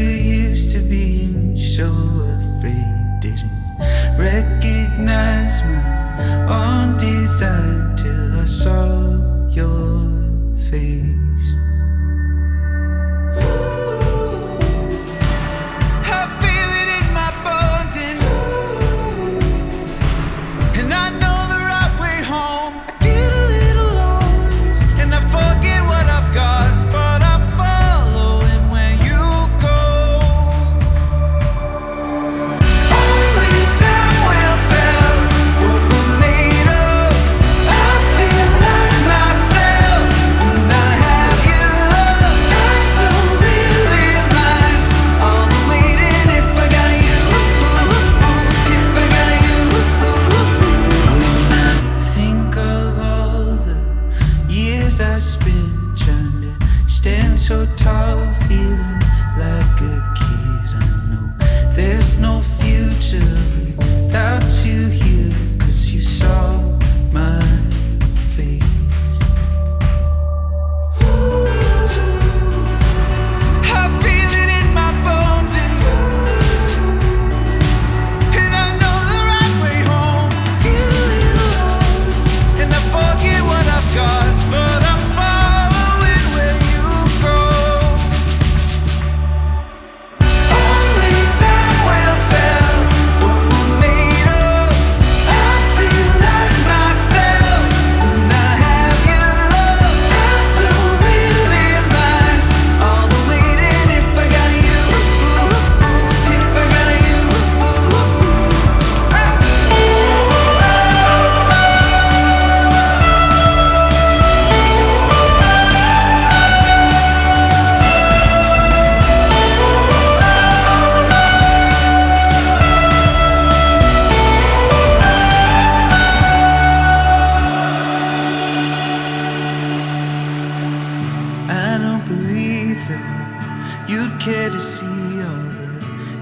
used to being so afraid. Didn't recognize my own design till I saw your face. I feel it in my bones and I know the right way home. I get a little lost and I forget what I've got, but I'm following where you go. Only time will tell what we're made of. I feel like myself when I have you, love. I don't really mind all the waiting if I got you, if I got you. When I think of all the years I spent trying to stand so tall, feeling like a kid. I know there's no future without you here, 'cause you saw my face. I feel it in my bones and I know the right way home. Get a little lost and I forget what I've got, but I'm following where you go. Only time will tell what we're made of. I feel like myself when I have you, love. I don't really mind all the waiting if I got you, if I got you. I don't believe that you care to see all the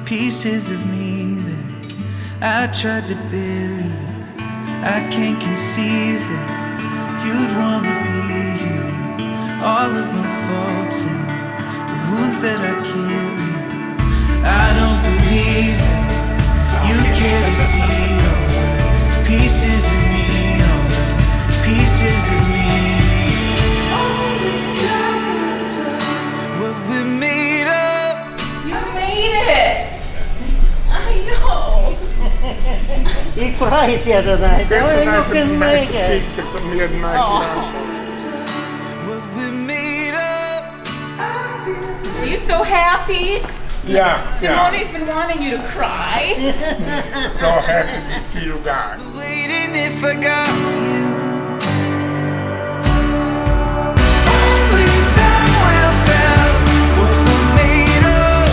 pieces of me that I tried to bury. I can't conceive that you'd want to be here with all of my faults and the wounds that I carry. I don't believe that you care to see all the pieces of me, all the pieces of me. Only time will tell what we're made of. You made it! I know. You cried the other night. Oh, you couldn't make it. What we're made of. I feel Are you so happy? Yeah, Simone's been wanting you to cry. so happy to see you guys. waiting if I got you. Only time will tell what we're made of.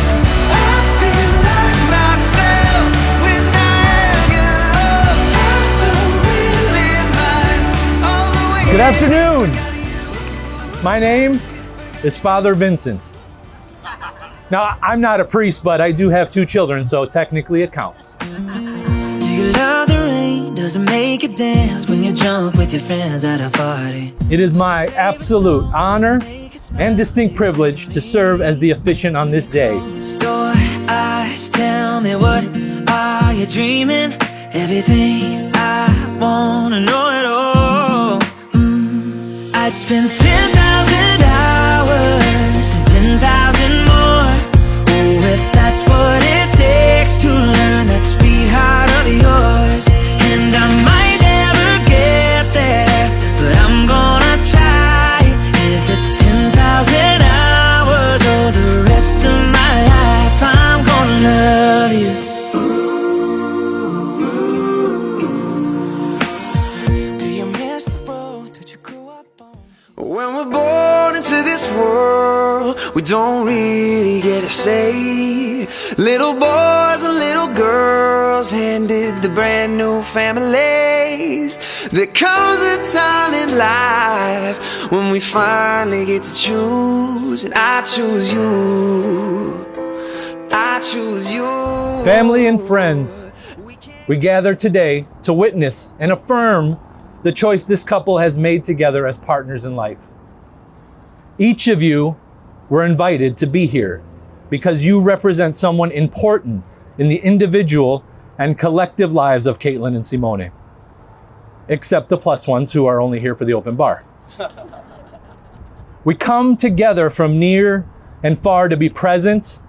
I feel like myself when I have you, love. I don't really mind all the way. Good afternoon. My name is Father Vincent. Now, I'm not a priest, but I do have 2 children, so technically it counts. Do you love the rain? Does it make you dance when you jump with your friends at a party? It is my absolute honor and distinct privilege to serve as the officiant on this day. Your eyes tell me, what are you dreaming? Everything I wanna know it all. I'd spend 10,000 hours and 10,000 more. Oh, if that's what it takes to learn that sweetheart of yours. And I might never get there, but I'm gonna try. If it's 10,000 hours or the rest of my life, I'm gonna love you. Do you miss the road that you grew up on? When we're born into this world, we don't really get a say. Little boys and little girls handed the brand new families. There comes a time in life when we finally get to choose, and I choose you. I choose you. Family and friends, we gather today to witness and affirm the choice this couple has made together as partners in life. Each of you were invited to be here because you represent someone important in the individual and collective lives of Caitlyn and Simone. Except the plus ones who are only here for the open bar. We come together from near and far to be present,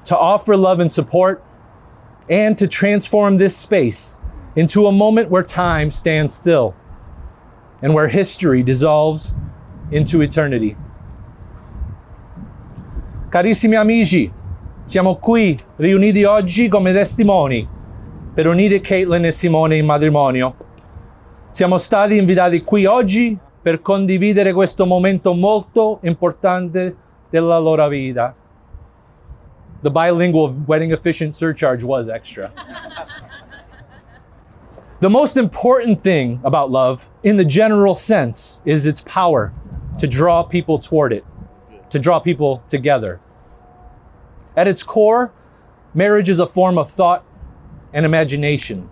to offer love and support, and to transform this space into a moment where time stands still and where history dissolves into eternity. Carissimi amici, siamo qui riuniti oggi come testimoni per unire Caitlyn e Simone in matrimonio. Siamo stati invitati qui oggi per condividere questo momento molto importante della loro vita. The bilingual wedding officiant surcharge was extra. The most important thing about love, in the general sense, is its power to draw people toward it, to draw people together. At its core, marriage is a form of thought and imagination.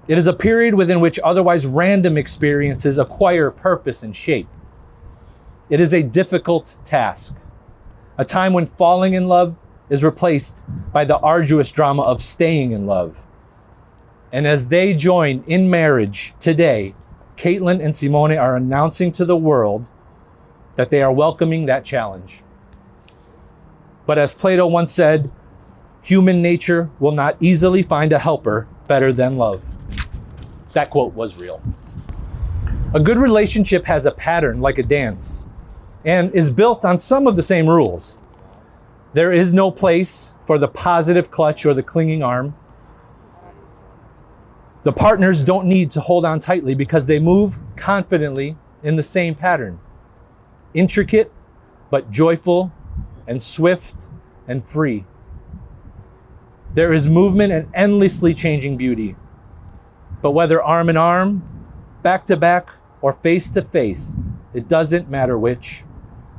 It is a period within which otherwise random experiences acquire purpose and shape. It is a difficult task, a time when falling in love is replaced by the arduous drama of staying in love. And as they join in marriage today, Caitlyn and Simone are announcing to the world that they are welcoming that challenge. But as Plato once said, human nature will not easily find a helper better than love. That quote was real. A good relationship has a pattern like a dance and is built on some of the same rules. There is no place for the positive clutch or the clinging arm. The partners don't need to hold on tightly because they move confidently in the same pattern. Intricate, but joyful and swift and free. There is movement and endlessly changing beauty. But whether arm in arm, back to back, or face to face, it doesn't matter which,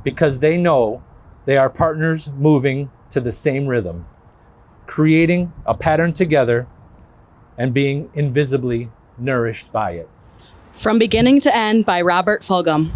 because they know they are partners moving to the same rhythm, creating a pattern together and being invisibly nourished by it. From Beginning to End by Robert Fulghum.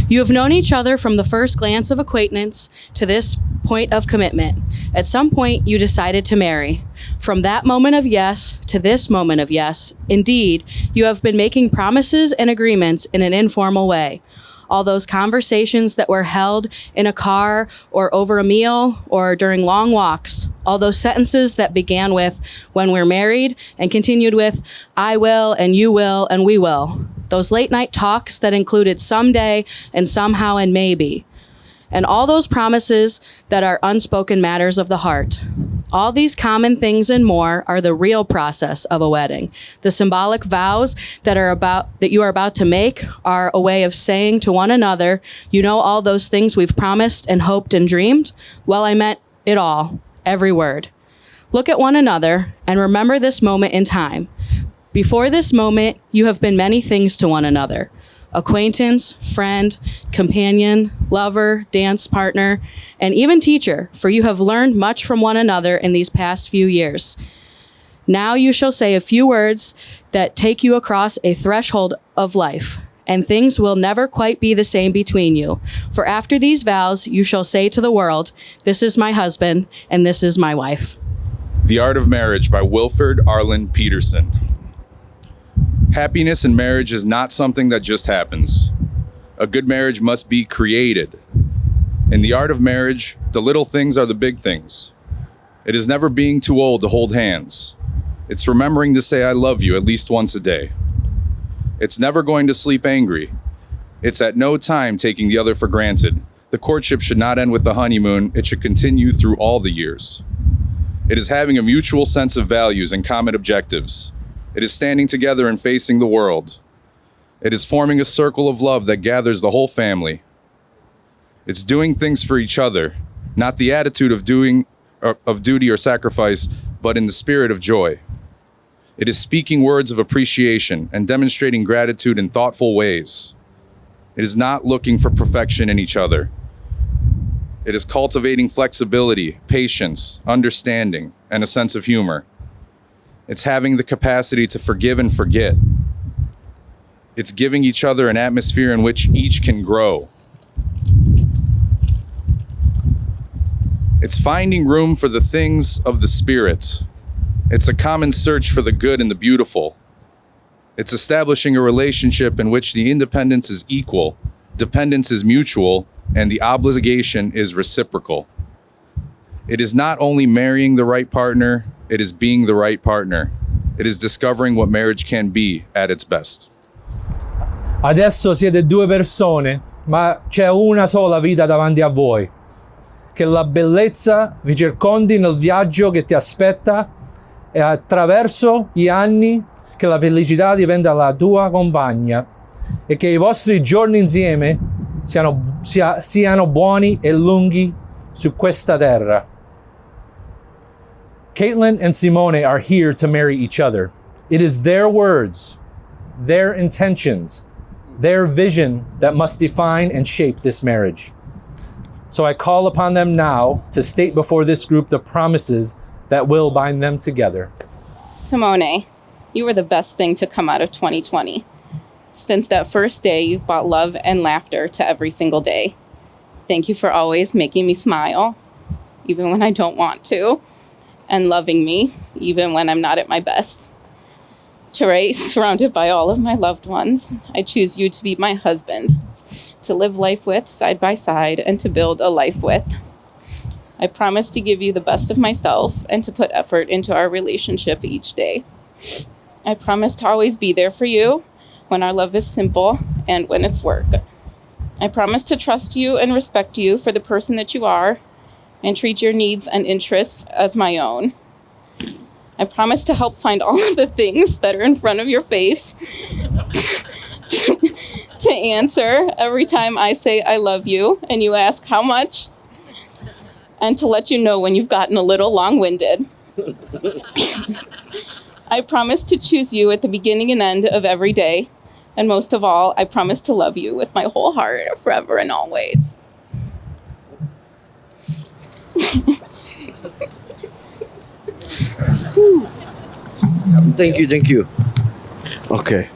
You have known each other from the first glance of acquaintance to this point of commitment. At some point, you decided to marry. From that moment of yes to this moment of yes, indeed, you have been making promises and agreements in an informal way. All those conversations that were held in a car or over a meal or during long walks, all those sentences that began with, when we're married, and continued with, I will, and you will, and we will. Those late night talks that included someday and somehow and maybe. And all those promises that are unspoken matters of the heart. All these common things and more are the real process of a wedding. The symbolic vows that you are about to make are a way of saying to one another, you know all those things we've promised and hoped and dreamed? Well, I meant it all, every word. Look at one another and remember this moment in time. Before this moment, you have been many things to one another. Acquaintance, friend, companion, lover, dance partner, and even teacher, for you have learned much from one another in these past few years. Now you shall say a few words that take you across a threshold of life, and things will never quite be the same between you. For after these vows, you shall say to the world, this is my husband, and this is my wife. The Art of Marriage by Wilford Arlen Peterson. Happiness in marriage is not something that just happens. A good marriage must be created. In the art of marriage, the little things are the big things. It is never being too old to hold hands. It's remembering to say I love you at least once a day. It's never going to sleep angry. It's at no time taking the other for granted. The courtship should not end with the honeymoon. It should continue through all the years. It is having a mutual sense of values and common objectives. It is standing together and facing the world. It is forming a circle of love that gathers the whole family. It's doing things for each other, not the attitude of duty or sacrifice, but in the spirit of joy. It is speaking words of appreciation and demonstrating gratitude in thoughtful ways. It is not looking for perfection in each other. It is cultivating flexibility, patience, understanding, and a sense of humor. It's having the capacity to forgive and forget. It's giving each other an atmosphere in which each can grow. It's finding room for the things of the spirit. It's a common search for the good and the beautiful. It's establishing a relationship in which the independence is equal, dependence is mutual, and the obligation is reciprocal. It is not only marrying the right partner, it is being the right partner. It is discovering what marriage can be at its best. Adesso siete due persone, ma c'è una sola vita davanti a voi. Che la bellezza vi circondi nel viaggio che ti aspetta e attraverso gli anni che la felicità diventa la tua compagna e che i vostri giorni insieme siano buoni e lunghi su questa terra. Caitlyn and Simone are here to marry each other. It is their words, their intentions, their vision that must define and shape this marriage. So I call upon them now to state before this group the promises that will bind them together. Simone, you were the best thing to come out of 2020. Since that first day, you've brought love and laughter to every single day. Thank you for always making me smile, even when I don't want to, and loving me, even when I'm not at my best. Today, surrounded by all of my loved ones, I choose you to be my husband, to live life with side by side, and to build a life with. I promise to give you the best of myself and to put effort into our relationship each day. I promise to always be there for you when our love is simple and when it's work. I promise to trust you and respect you for the person that you are and treat your needs and interests as my own. I promise to help find all of the things that are in front of your face to answer every time I say I love you and you ask how much, and to let you know when you've gotten a little long-winded. I promise to choose you at the beginning and end of every day. And most of all, I promise to love you with my whole heart forever and always. Thank you. Okay.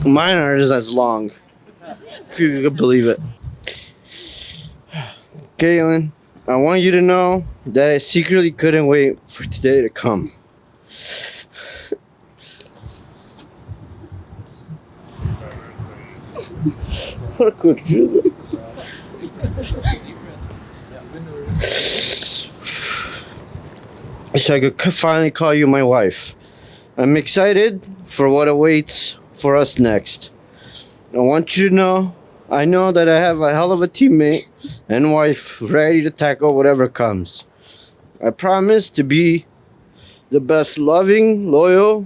Mine are just as long. If you could believe it. Caitlyn, I want you to know that I secretly couldn't wait for today to come. What could you do? So I could finally call you my wife. I'm excited for what awaits for us next. I want you to know, I know that I have a hell of a teammate and wife ready to tackle whatever comes. I promise to be the best loving, loyal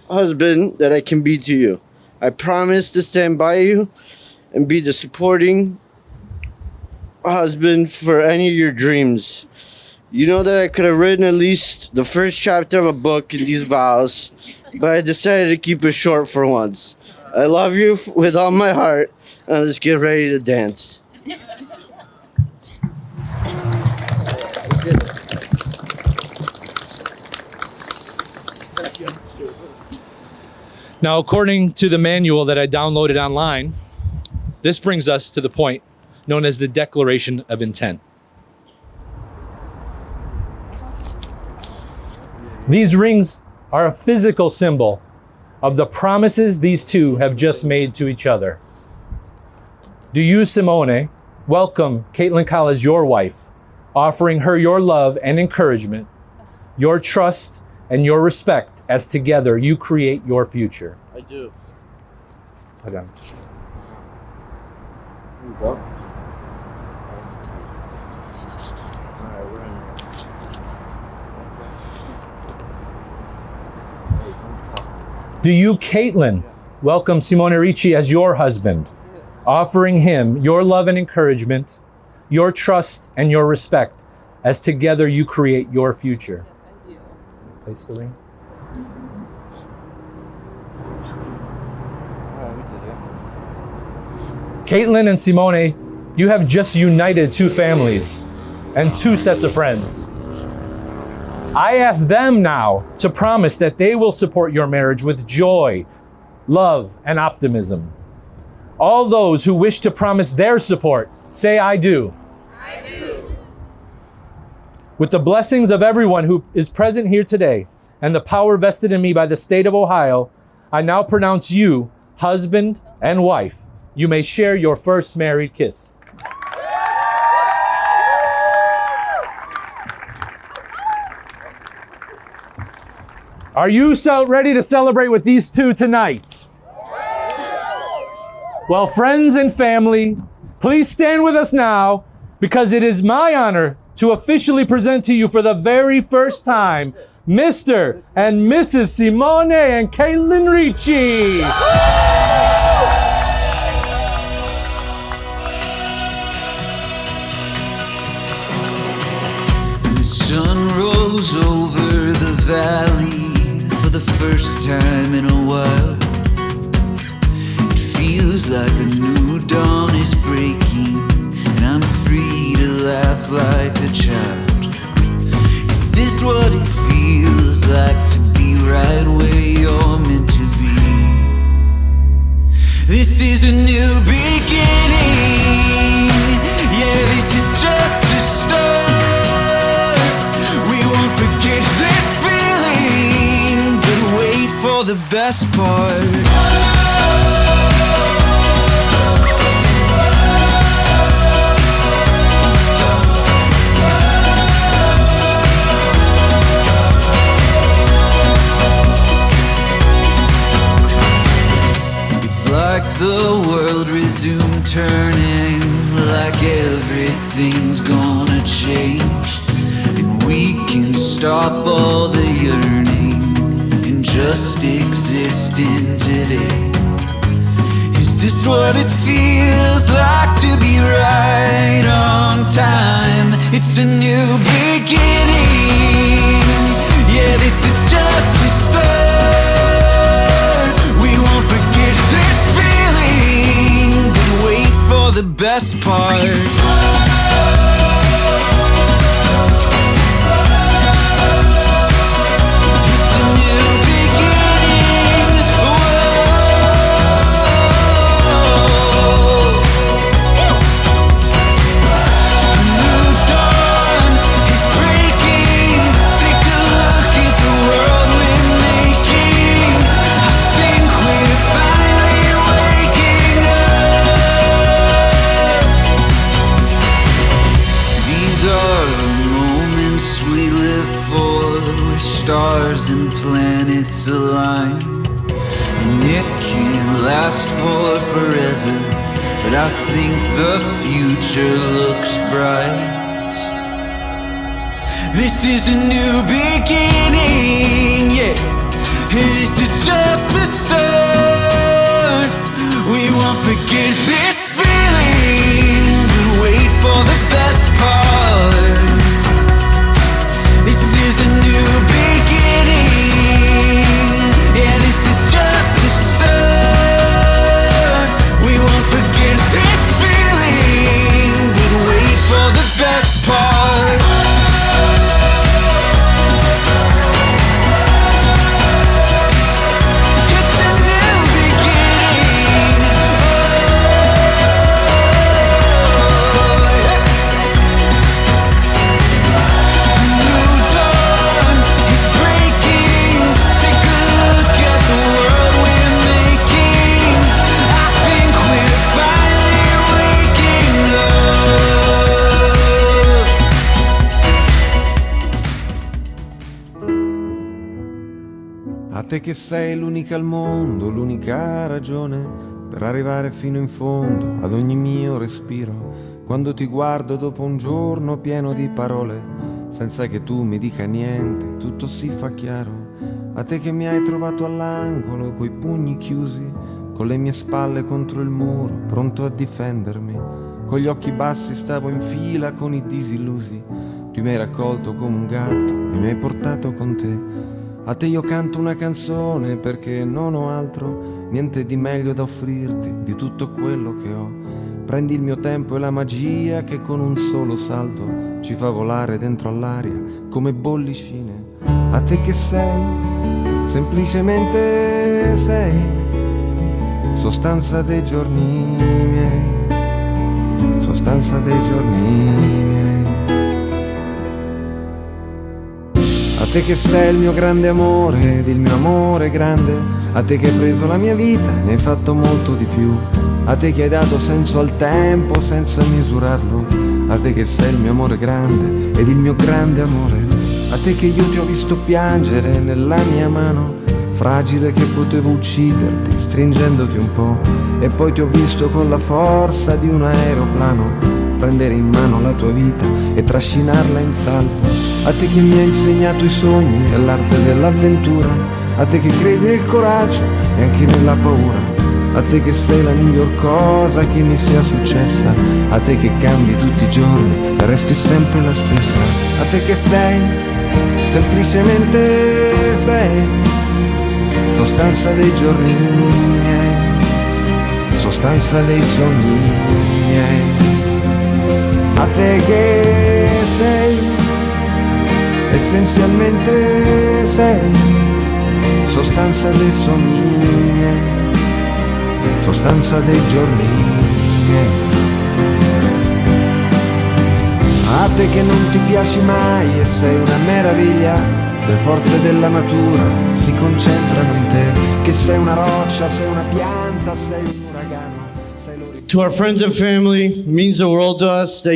husband that I can be to you. I promise to stand by you and be the supporting husband for any of your dreams. You know that I could have written at least the first chapter of a book in these vows, but I decided to keep it short for once. I love you with all my heart, and let's get ready to dance. Now, according to the manual that I downloaded online, this brings us to the point known as the Declaration of Intent. These rings are a physical symbol of the promises these two have just made to each other. Do you, Simone, welcome Caitlyn Call as your wife, offering her your love and encouragement, your trust and your respect as together you create your future? I do. Okay. Here you go. Do you, Caitlyn, welcome Simone Ricci as your husband, offering him your love and encouragement, your trust and your respect as together you create your future? Yes, I do. Place the ring. Caitlyn and Simone, you have just united two families and two sets of friends. I ask them now to promise that they will support your marriage with joy, love, and optimism. All those who wish to promise their support, say I do. I do. With the blessings of everyone who is present here today and the power vested in me by the state of Ohio, I now pronounce you husband and wife. You may share your first married kiss. Are you ready to celebrate with these two tonight? Well, friends and family, please stand with us now, because it is my honor to officially present to you for the very first time Mr. and Mrs. Simone and Caitlyn Ricci. The sun rose over the valley for the first time in a while. It feels like a new dawn is breaking, and I'm free to laugh like a child. Is this what it feels like to be right where you're meant to be? This is a new beginning. Yeah, this is just a start. We won't forget this feeling, but wait for the best part. Like the world resumed turning, like everything's gonna change, and we can stop all the yearning and just exist in today. Is this what it feels like to be right on time? It's a new beginning. Yeah, this is just the start. We won't forget this feeling, but wait for the best part. It's a new beginning. Whoa. A new dawn is breaking. Take a look at the world we're making. I think we're finally waking up. These are the moments we live for, where stars and planets align. And it can't last for forever, but I think the future looks bright. This is a new beginning, yeah. This is just the start. We won't forget this feeling, but wait for the best part. This is a new beginning. Yeah, this is just the start. We won't forget this feeling, but wait for the best part. It's a new beginning. New dawn is breaking. Take a look at the world we're making. I think we're finally waking up. A te che sei l'unica al mondo, l'unica ragione per arrivare fino in fondo ad ogni mio respiro. Quando ti guardo dopo un giorno pieno di parole, senza che tu mi dica niente, tutto si fa chiaro. A te che mi hai trovato all'angolo, coi pugni chiusi, con le mie spalle contro il muro, pronto a difendermi. Con gli occhi bassi stavo in fila con i disillusi. Tu mi hai raccolto come un gatto e mi hai portato con te. A te io canto una canzone perché non ho altro, niente di meglio da offrirti di tutto quello che ho. Prendi il mio tempo e la magia che con un solo salto ci fa volare dentro all'aria come bollicine. A te che sei, semplicemente sei, sostanza dei giorni miei, sostanza dei giorni miei. A te che sei il mio grande amore ed il mio amore grande, a te che hai preso la mia vita e ne hai fatto molto di più, a te che hai dato senso al tempo senza misurarlo, a te che sei il mio amore grande ed il mio grande amore, a te che io ti ho visto piangere nella mia mano, fragile che potevo ucciderti stringendoti un po', e poi ti ho visto con la forza di un aeroplano prendere in mano la tua vita e trascinarla in salvo, a te che mi hai insegnato i sogni e l'arte dell'avventura, a te che credi nel coraggio e anche nella paura, a te che sei la miglior cosa che mi sia successa, a te che cambi tutti i giorni e resti sempre la stessa, a te che sei, semplicemente sei, sostanza dei giorni miei, sostanza dei sogni miei. A te che sei, essenzialmente sei, sostanza dei sogni miei, sostanza dei giorni miei. A te che non ti piaci mai e sei una meraviglia, le forze della natura si concentrano in te, che sei una roccia, sei una pianta, sei un uragano. To our friends and family, it means the world to us that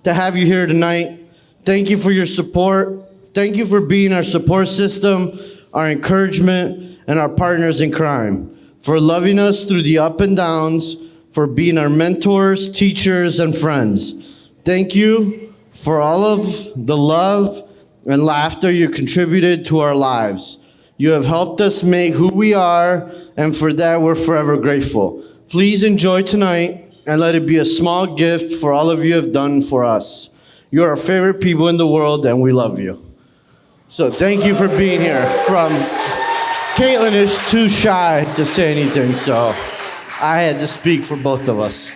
to have you here tonight. Thank you for your support. Thank you for being our support system, our encouragement, and our partners in crime. For loving us through the up and downs, for being our mentors, teachers, and friends. Thank you for all of the love and laughter you contributed to our lives. You have helped us make who we are, and for that we're forever grateful. Please enjoy tonight and let it be a small gift for all of you have done for us. You're our favorite people in the world and we love you. So thank you for being here. Caitlyn is too shy to say anything, so I had to speak for both of us.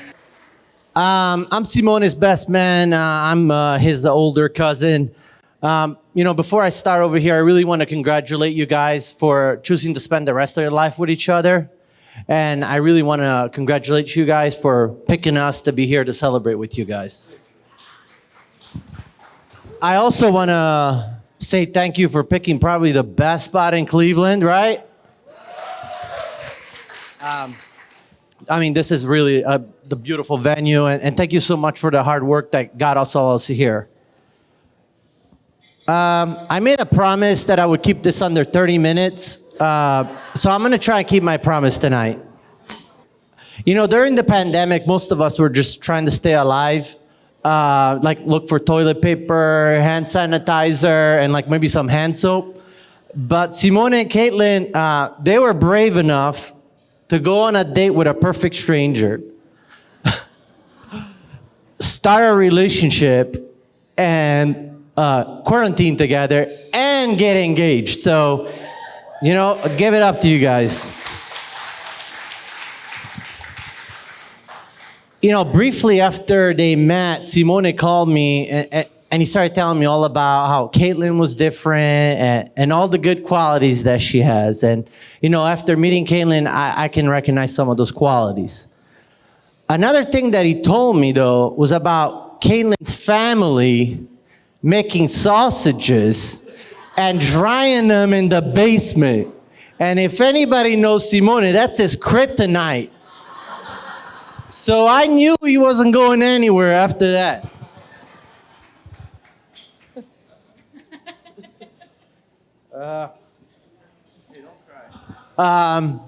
I'm Simone's best man. I'm his older cousin. Before I start over here, I really want to congratulate you guys for choosing to spend the rest of your life with each other. And I really want to congratulate you guys for picking us to be here to celebrate with you guys. I also want to say thank you for picking probably the best spot in Cleveland, right? This is really the beautiful venue, and thank you so much for the hard work that got us all here. I made a promise that I would keep this under 30 minutes. So I'm going to try and keep my promise tonight. During the pandemic, most of us were just trying to stay alive. Look for toilet paper, hand sanitizer, and maybe some hand soap. But Simone and Caitlyn, they were brave enough to go on a date with a perfect stranger, start a relationship, and quarantine together, and get engaged. So, give it up to you guys. Briefly after they met, Simone called me and he started telling me all about how Caitlyn was different and all the good qualities that she has. And, after meeting Caitlyn, I can recognize some of those qualities. Another thing that he told me, though, was about Caitlyn's family making sausages and drying them in the basement. And if anybody knows Simone, that's his kryptonite. So I knew he wasn't going anywhere after that. I'm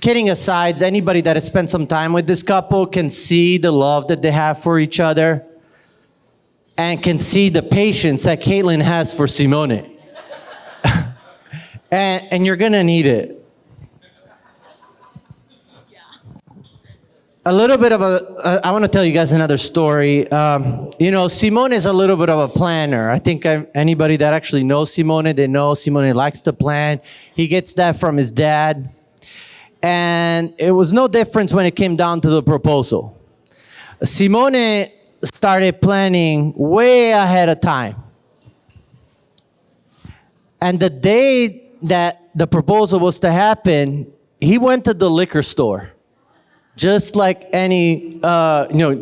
kidding aside, anybody that has spent some time with this couple can see the love that they have for each other and can see the patience that Caitlyn has for Simone. and you're gonna need it. A little bit of I want to tell you guys another story. Simone is a little bit of a planner. I think anybody that actually knows Simone, they know Simone likes to plan. He gets that from his dad. And it was no difference when it came down to the proposal. Simone started planning way ahead of time. And the day that the proposal was to happen, he went to the liquor store, just like any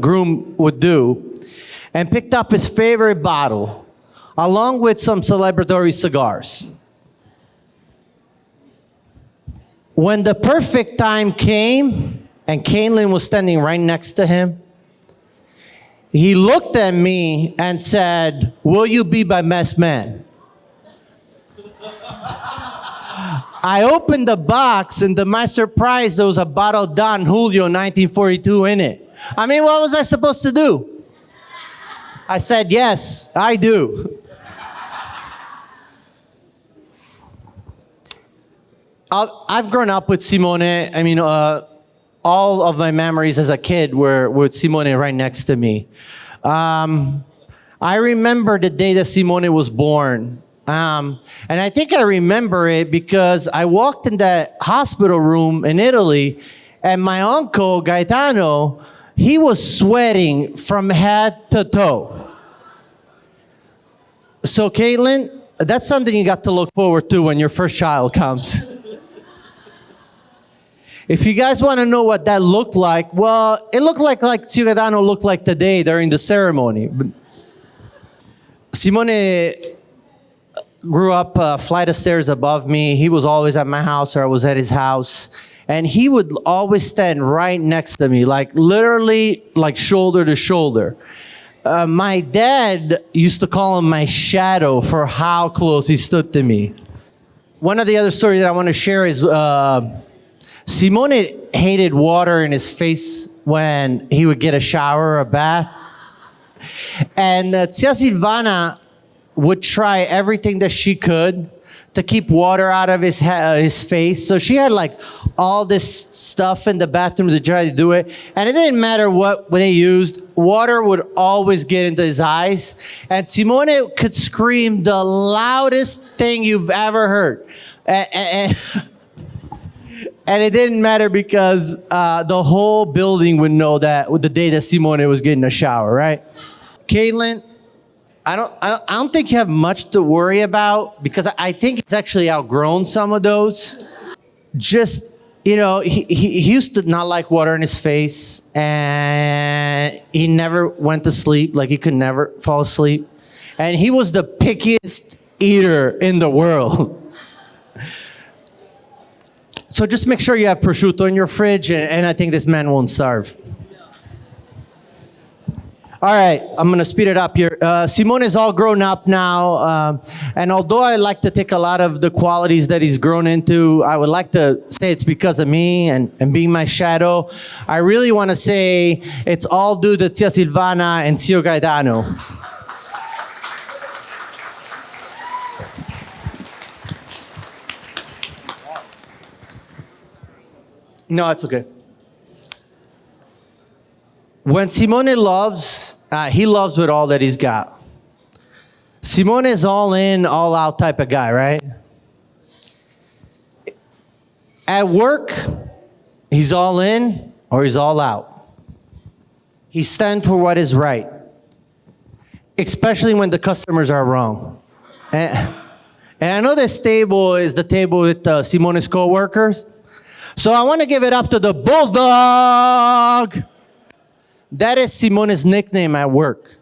groom would do, and picked up his favorite bottle, along with some celebratory cigars. When the perfect time came, and Caitlyn was standing right next to him, he looked at me and said, "Will you be my best man?" I opened the box, and to my surprise, there was a bottle of Don Julio 1942 in it. I mean, what was I supposed to do? I said, "Yes, I do." I've grown up with Simone. I mean, all of my memories as a kid were with Simone right next to me. I remember the day that Simone was born. And I think I remember it because I walked in that hospital room in Italy, and my uncle, Gaetano, he was sweating from head to toe. So, Caitlyn, that's something you got to look forward to when your first child comes. If you guys want to know what that looked like, well, it looked like Gaetano looked like today during the ceremony. Simone grew up a flight of stairs above me. He was always at my house or I was at his house. And he would always stand right next to me, like literally like shoulder to shoulder. My dad used to call him my shadow for how close he stood to me. One of the other stories that I want to share is Simone hated water in his face when he would get a shower or a bath. And Tia Silvana would try everything that she could to keep water out of his face. So she had like all this stuff in the bathroom to try to do it. And it didn't matter what they used, water would always get into his eyes. And Simone could scream the loudest thing you've ever heard. And it didn't matter because the whole building would know that with the day that Simone was getting a shower, right? Caitlyn, I don't think you have much to worry about because I think he's actually outgrown some of those. Just, you know, he used to not like water in his face, and he never went to sleep, like he could never fall asleep. And he was the pickiest eater in the world. So just make sure you have prosciutto in your fridge, and I think this man won't starve. All right, I'm gonna speed it up here. Simone is all grown up now, and although I like to take a lot of the qualities that he's grown into, I would like to say it's because of me and being my shadow. I really wanna say it's all due to Tia Silvana and Zio Gaetano. No, it's okay. When Simone loves, he loves with all that he's got. Simone is all in, all out type of guy, right? At work, he's all in or he's all out. He stands for what is right, especially when the customers are wrong. And I know this table is the table with Simone's co-workers. So I want to give it up to the Bulldog. That is Simone's nickname at work.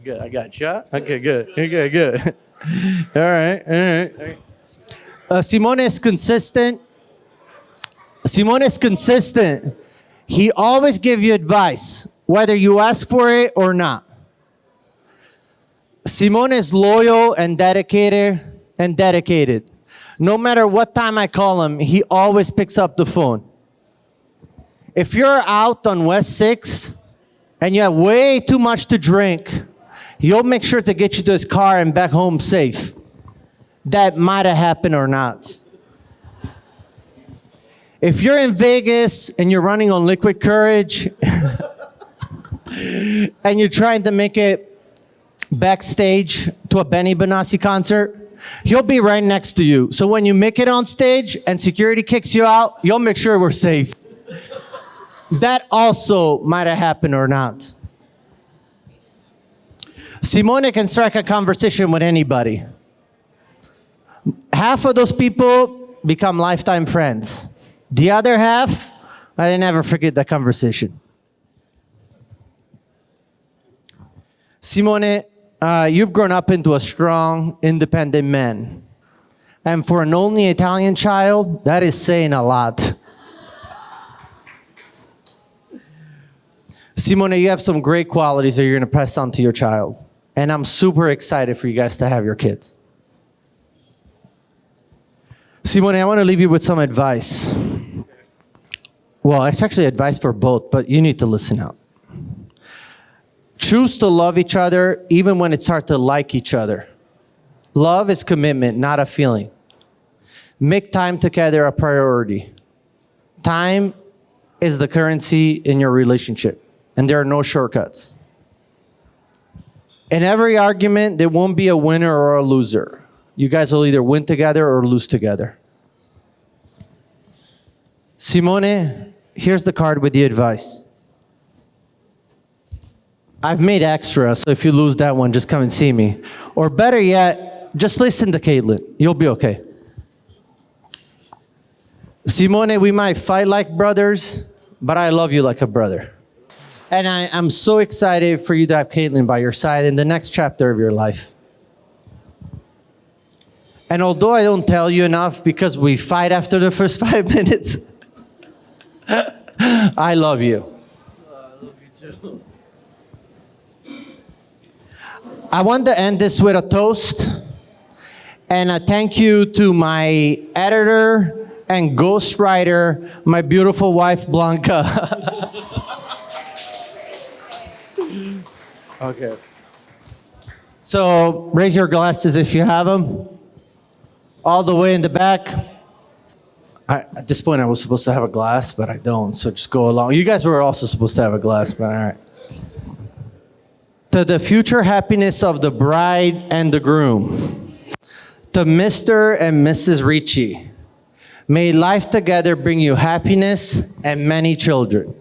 Good, I got you. Okay, good. Okay, good. All right. Simone is consistent. Simone is consistent. He always gives you advice, whether you ask for it or not. Simone is loyal and dedicated. No matter what time I call him, he always picks up the phone. If you're out on West 6th and you have way too much to drink, he'll make sure to get you to his car and back home safe. That might have happened or not. If you're in Vegas and you're running on liquid courage and you're trying to make it backstage to a Benny Benassi concert, he'll be right next to you. So when you make it on stage and security kicks you out, you'll make sure we're safe. That also might have happened or not. Simone can strike a conversation with anybody. Half of those people become lifetime friends. The other half, I never forget that conversation. Simone, you've grown up into a strong, independent man. And for an only Italian child, that is saying a lot. Simone, you have some great qualities that you're going to pass on to your child. And I'm super excited for you guys to have your kids. Simone, I want to leave you with some advice. Well, it's actually advice for both, but you need to listen out. Choose to love each other even when it's hard to like each other. Love is commitment, not a feeling. Make time together a priority. Time is the currency in your relationship, and there are no shortcuts. In every argument, there won't be a winner or a loser. You guys will either win together or lose together. Simone, here's the card with the advice. I've made extra, so if you lose that one, just come and see me. Or better yet, just listen to Caitlyn. You'll be okay. Simone, we might fight like brothers, but I love you like a brother. And I'm so excited for you to have Caitlyn by your side in the next chapter of your life. And although I don't tell you enough because we fight after the first 5 minutes, I love you. I love you too. I want to end this with a toast and a thank you to my editor and ghostwriter, my beautiful wife, Blanca. Okay. So raise your glasses if you have them. All the way in the back. At this point, I was supposed to have a glass, but I don't, so just go along. You guys were also supposed to have a glass, but all right. To the future happiness of the bride and the groom. To Mr. and Mrs. Ricci. May life together bring you happiness and many children.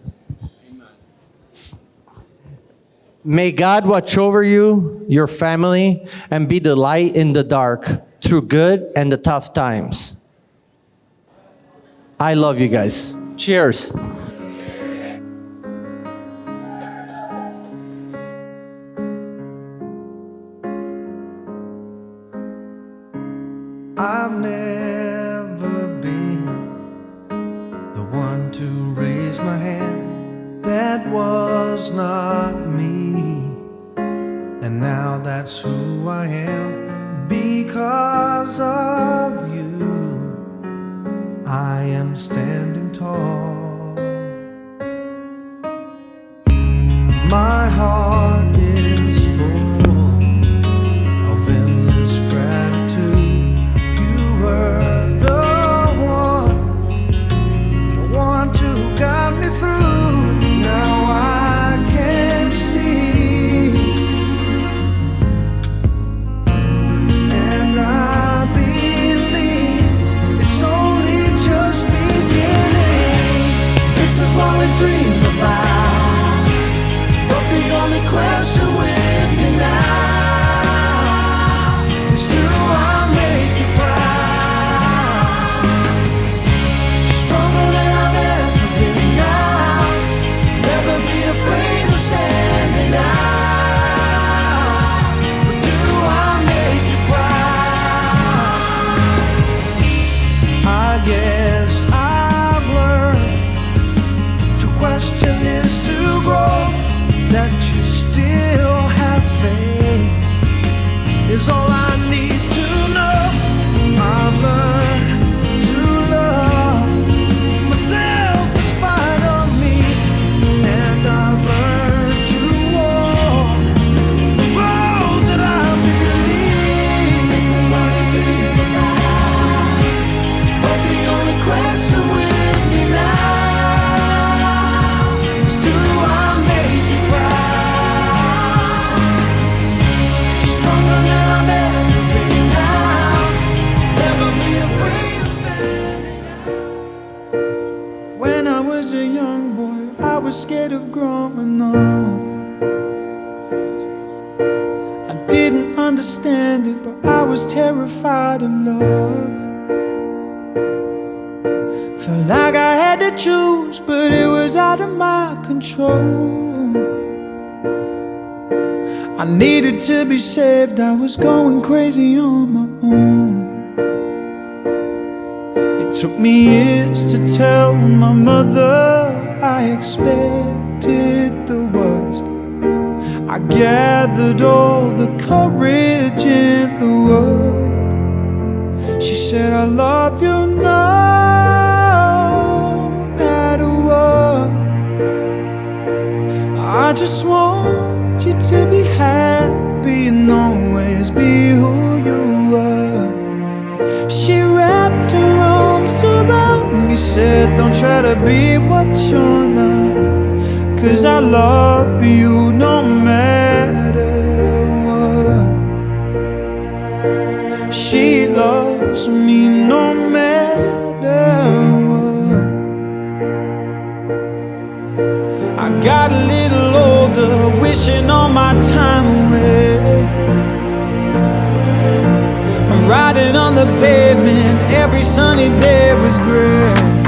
May God watch over you, your family, and be the light in the dark through good and the tough times. I love you guys. Cheers. I've never been the one to raise my hand. That was not me. And now that's who I am. Because of you, I am standing tall. My heart is full of endless gratitude. You were the one to guide me through. Now I can see, and I believe it's only just beginning. This is what we dream about. But the only question with me now is, do I make you proud? Stronger than I've ever been now. Never be afraid of standing out. But do I make you proud? I guess I've learned to question is to grow. That you still have faith is all I need to know. I've learned to love myself in spite of me, and I've learned to walk the road that I believe. This is what I dream about. But the only question with me now is, do I make you proud? Stronger than I've ever been now. Never be afraid of standing out. When I was a young boy, I was scared of growing up. I didn't understand it, but I was terrified of love. Felt like I had to choose, but it was out of my control. I needed to be saved, I was going crazy on my own. It took me years to tell my mother I expected the worst. I gathered all the courage in the world. She said, I love you no matter what. I just want you to be happy and always be who you are. She wrapped her arms around me, said, don't try to be what you're not, 'cause I love you no matter what. She loves me no matter what. I got a little older, wishing all my time away. I'm riding on the pavement, every sunny day was gray.